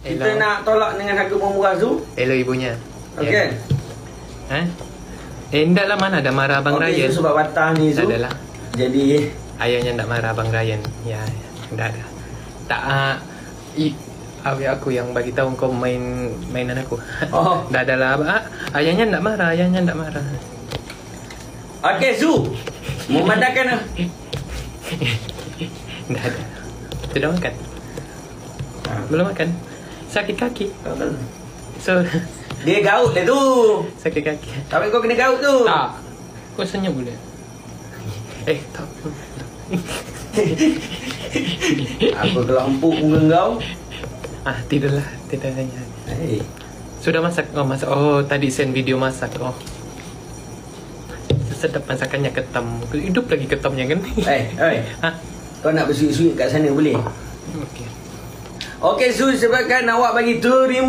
Kita nak tolak dengan harga murah Zu. Hello ibunya. Okey. Endak lah, mana ada marah Abang Ryan. Zu sebab patah ni Zu. Tak adalah. Jadi ayahnya nak marah Abang Ryan. Ya, enggak ada. Tak aku yang bagi tahu kau mainan aku. Oh. Dah adalah. Ayahnya nak marah, Okey Zu. Memandangkan Dah ada. Sudah makan? Belum makan. Sakit kaki. So dia gaut dah tu. sakit kaki. Tapi kau kena gaut tu. Tak. Kau senyum boleh. Tak. Aku kelampuk muka kau. Tidurlah. Tidak tanya. Sudah masak? Oh, masak. Oh, tadi send video masak. Oh. Sedap masakannya, ketam. Hidup lagi ketamnya kan? Kau nak bersuit-suit kat sana boleh? Okey. Okey Zu, sebabkan awak bagi terima